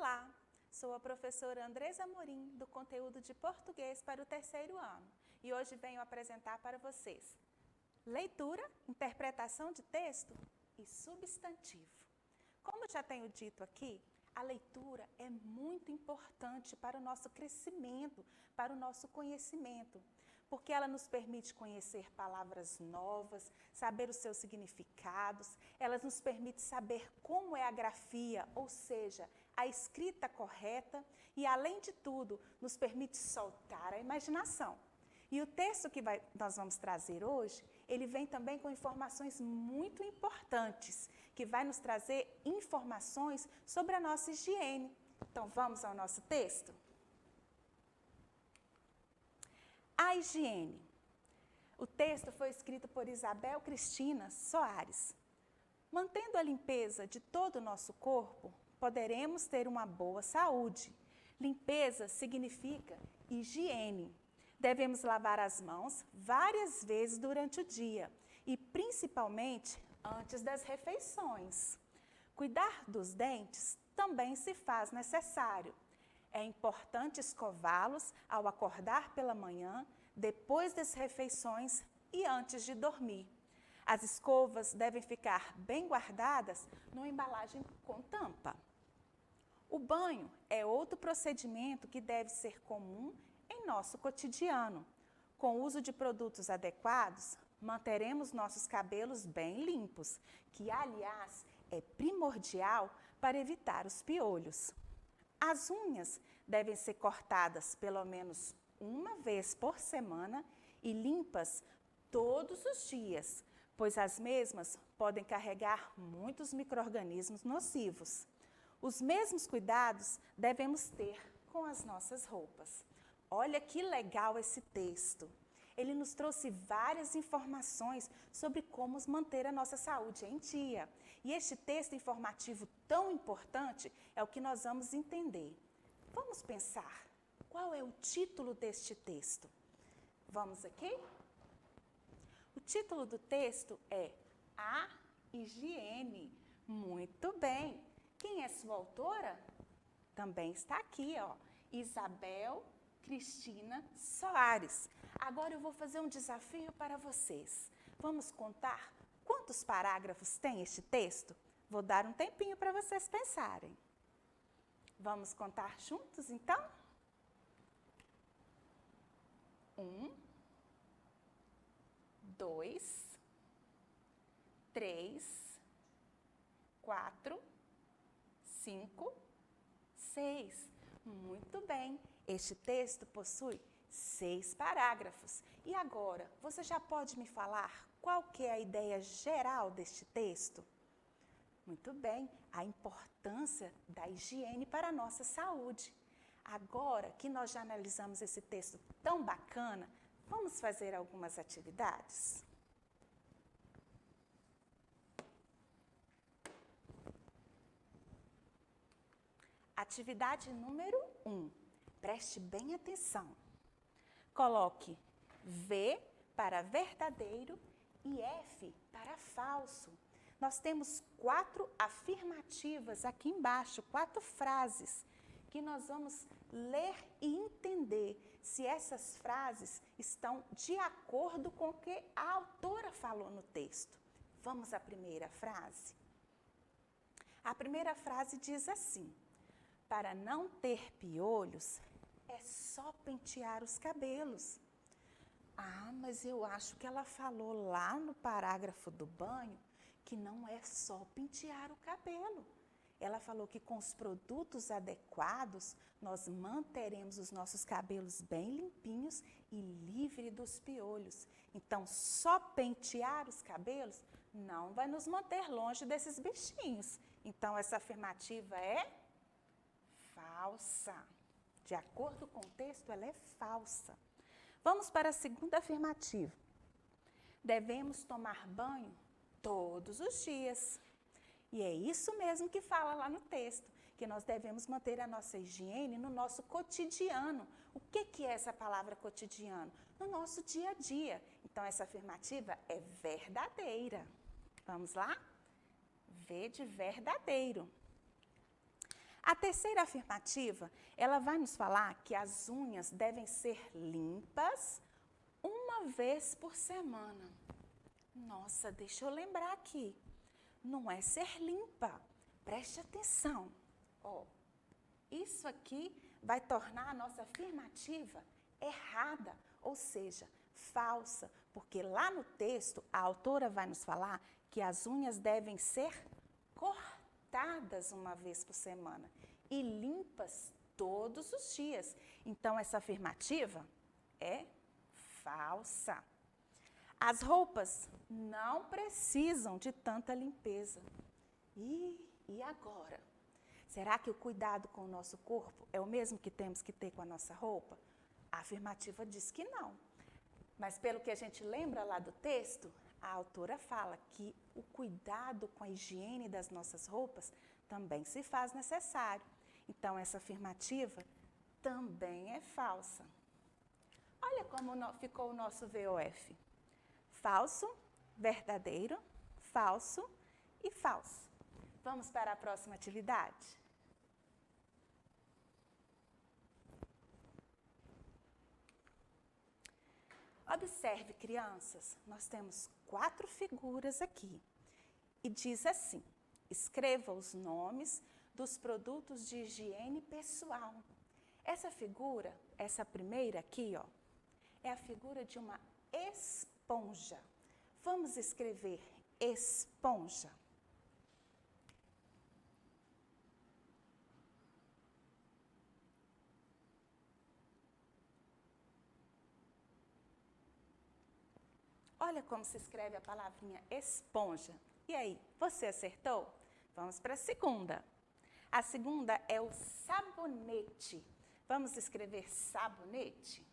Olá, sou a professora Andresa Amorim, do conteúdo de português para o terceiro ano, e hoje venho apresentar para vocês leitura, interpretação de texto e substantivo. Como já tenho dito aqui, a leitura é muito importante para o nosso crescimento, para o nosso conhecimento, porque ela nos permite conhecer palavras novas, saber os seus significados, ela nos permite saber como é a grafia, ou seja, a escrita correta, e além de tudo, nos permite soltar a imaginação. E o texto que nós vamos trazer hoje, ele vem também com informações muito importantes, que vai nos trazer informações sobre a nossa higiene. Então, vamos ao nosso texto? A higiene. O texto foi escrito por Isabel Cristina Soares. Mantendo a limpeza de todo o nosso corpo, poderemos ter uma boa saúde. Limpeza significa higiene. Devemos lavar as mãos várias vezes durante o dia e principalmente antes das refeições. Cuidar dos dentes também se faz necessário. É importante escová-los ao acordar pela manhã, depois das refeições e antes de dormir. As escovas devem ficar bem guardadas numa embalagem com tampa. O banho é outro procedimento que deve ser comum em nosso cotidiano. Com o uso de produtos adequados, manteremos nossos cabelos bem limpos, que, aliás, é primordial para evitar os piolhos. As unhas devem ser cortadas pelo menos uma vez por semana e limpas todos os dias, pois as mesmas podem carregar muitos micro-organismos nocivos. Os mesmos cuidados devemos ter com as nossas roupas. Olha que legal esse texto. Ele nos trouxe várias informações sobre como manter a nossa saúde em dia. E este texto informativo tão importante é o que nós vamos entender. Vamos pensar, qual é o título deste texto? Vamos aqui? O título do texto é A Higiene. Muito bem. Quem é sua autora? Também está aqui, ó, Isabel Cristina Soares. Agora eu vou fazer um desafio para vocês. Vamos contar quantos parágrafos tem este texto? Vou dar um tempinho para vocês pensarem. Vamos contar juntos, então? 1, 2, 3, 4, 5, 6. Muito bem. Este texto possui 6 parágrafos. E agora, você já pode me falar qual que é a ideia geral deste texto? Muito bem, a importância da higiene para a nossa saúde. Agora que nós já analisamos esse texto tão bacana, vamos fazer algumas atividades? Atividade número 1. Preste bem atenção. Coloque V para verdadeiro e F para falso. Nós temos 4 afirmativas aqui embaixo, 4 frases, que nós vamos ler e entender se essas frases estão de acordo com o que a autora falou no texto. Vamos à primeira frase? A primeira frase diz assim: para não ter piolhos, é só pentear os cabelos. Ah, mas eu acho que ela falou lá no parágrafo do banho que não é só pentear o cabelo. Ela falou que com os produtos adequados, nós manteremos os nossos cabelos bem limpinhos e livres dos piolhos. Então, só pentear os cabelos não vai nos manter longe desses bichinhos. Então, essa afirmativa é falsa. De acordo com o texto, ela é falsa. Vamos para a segunda afirmativa. Devemos tomar banho todos os dias. E é isso mesmo que fala lá no texto, que nós devemos manter a nossa higiene no nosso cotidiano. O que é essa palavra cotidiano? No nosso dia a dia. Então, essa afirmativa é verdadeira. Vamos lá? V de verdadeiro. A terceira afirmativa, ela vai nos falar que as unhas devem ser limpas uma vez por semana. Nossa, deixa eu lembrar aqui. Não é ser limpa. Preste atenção. Ó, isso aqui vai tornar a nossa afirmativa errada, ou seja, falsa, porque lá no texto a autora vai nos falar que as unhas devem ser cortadas uma vez por semana e limpas todos os dias. Então, essa afirmativa é falsa. As roupas não precisam de tanta limpeza. E agora? Será que o cuidado com o nosso corpo é o mesmo que temos que ter com a nossa roupa? A afirmativa diz que não. Mas pelo que a gente lembra lá do texto, a autora fala que o cuidado com a higiene das nossas roupas também se faz necessário. Então, essa afirmativa também é falsa. Olha como ficou o nosso VOF. Falso, verdadeiro, falso e falso. Vamos para a próxima atividade? Observe, crianças, nós temos 4 figuras aqui. E diz assim, escreva os nomes dos produtos de higiene pessoal. Essa figura, essa primeira aqui, ó, é a figura de uma esponja. Vamos escrever esponja. Olha como se escreve a palavrinha esponja. E aí, você acertou? Vamos para a segunda. A segunda é o sabonete. Vamos escrever sabonete?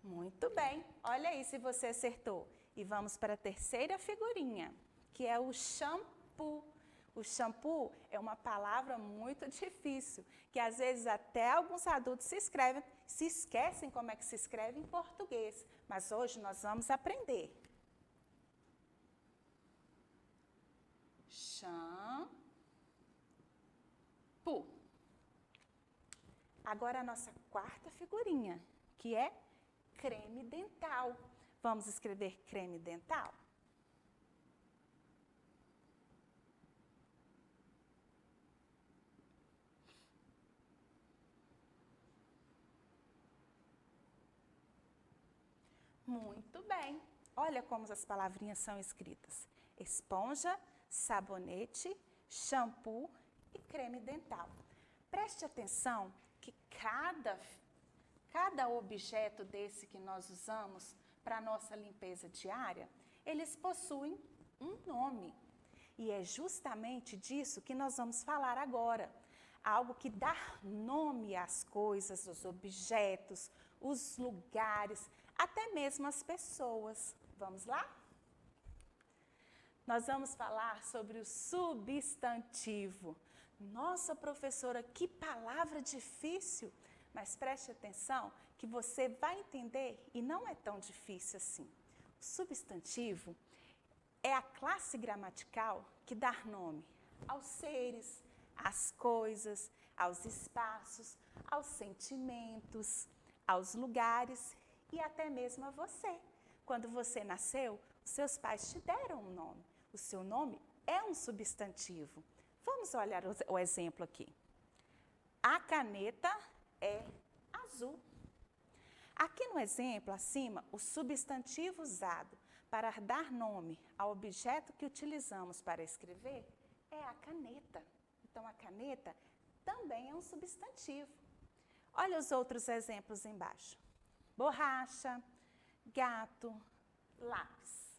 Muito bem. Olha aí se você acertou. E vamos para a terceira figurinha, que é o shampoo. O shampoo é uma palavra muito difícil, que às vezes até alguns adultos se esquecem como é que se escreve em português. Mas hoje nós vamos aprender. Shampoo. Agora a nossa quarta figurinha, que é creme dental. Vamos escrever creme dental? Muito bem. Olha como as palavrinhas são escritas. Esponja, sabonete, shampoo e creme dental. Preste atenção que cada objeto desse que nós usamos para a nossa limpeza diária, eles possuem um nome. E é justamente disso que nós vamos falar agora. Algo que dá nome às coisas, os objetos, os lugares, até mesmo as pessoas. Vamos lá? Nós vamos falar sobre o substantivo. Nossa, professora, que palavra difícil! Mas preste atenção que você vai entender e não é tão difícil assim. O substantivo é a classe gramatical que dá nome aos seres, às coisas, aos espaços, aos sentimentos, aos lugares e até mesmo a você. Quando você nasceu, os seus pais te deram um nome. O seu nome é um substantivo. Vamos olhar o exemplo aqui. A caneta é azul. Aqui no exemplo, acima, o substantivo usado para dar nome ao objeto que utilizamos para escrever é a caneta. Então, a caneta também é um substantivo. Olha os outros exemplos embaixo. Borracha, gato, lápis.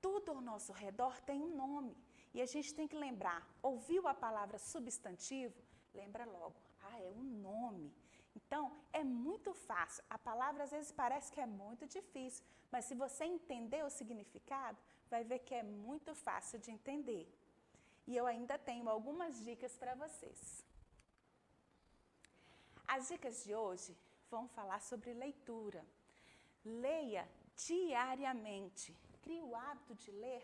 Tudo ao nosso redor tem um nome. E a gente tem que lembrar, ouviu a palavra substantivo, lembra logo, é um nome. Então, é muito fácil. A palavra às vezes parece que é muito difícil, mas se você entender o significado, vai ver que é muito fácil de entender. E eu ainda tenho algumas dicas para vocês. As dicas de hoje vão falar sobre leitura. Leia diariamente. Crie o hábito de ler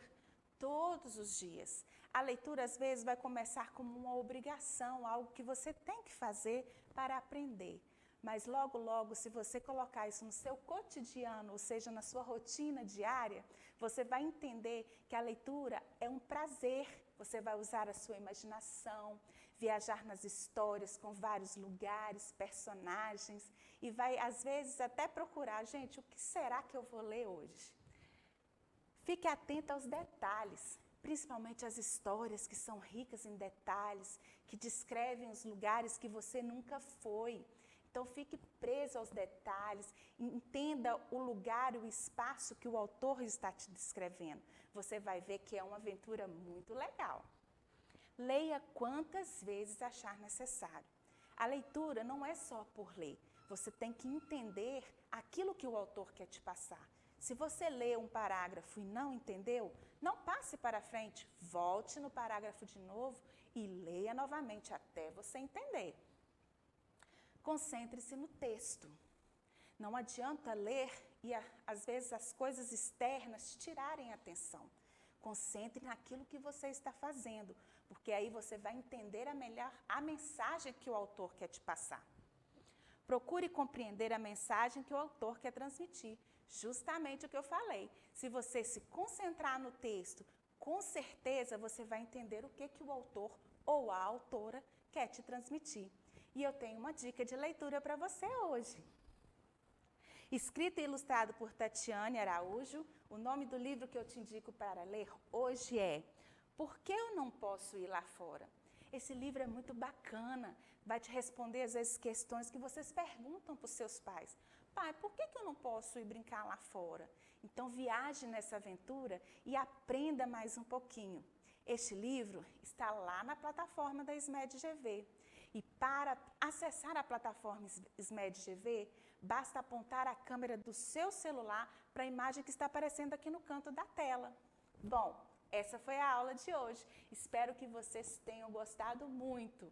todos os dias. A leitura, às vezes, vai começar como uma obrigação, algo que você tem que fazer para aprender. Mas logo, logo, se você colocar isso no seu cotidiano, ou seja, na sua rotina diária, você vai entender que a leitura é um prazer. Você vai usar a sua imaginação, viajar nas histórias com vários lugares, personagens, e vai, às vezes, até procurar, gente, o que será que eu vou ler hoje? Fique atento aos detalhes, principalmente as histórias que são ricas em detalhes, que descrevem os lugares que você nunca foi. Então, fique preso aos detalhes, entenda o lugar e o espaço que o autor está te descrevendo. Você vai ver que é uma aventura muito legal. Leia quantas vezes achar necessário. A leitura não é só por ler. Você tem que entender aquilo que o autor quer te passar. Se você lê um parágrafo e não entendeu, não passe para frente, volte no parágrafo de novo e leia novamente até você entender. Concentre-se no texto. Não adianta ler e, às vezes, as coisas externas te tirarem a atenção. Concentre naquilo que você está fazendo, porque aí você vai entender melhor a mensagem que o autor quer te passar. Procure compreender a mensagem que o autor quer transmitir. Justamente o que eu falei. Se você se concentrar no texto, com certeza você vai entender o que o autor ou a autora quer te transmitir. E eu tenho uma dica de leitura para você hoje. Escrito e ilustrado por Tatiane Araújo, o nome do livro que eu te indico para ler hoje é Por que eu não posso ir lá fora? Esse livro é muito bacana, vai te responder às vezes questões que vocês perguntam para os seus pais. Pai, por que eu não posso ir brincar lá fora? Então viaje nessa aventura e aprenda mais um pouquinho. Este livro está lá na plataforma da SMED GV. E para acessar a plataforma SMED GV, basta apontar a câmera do seu celular para a imagem que está aparecendo aqui no canto da tela. Bom, essa foi a aula de hoje. Espero que vocês tenham gostado muito.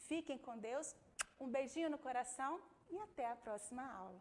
Fiquem com Deus, um beijinho no coração e até a próxima aula.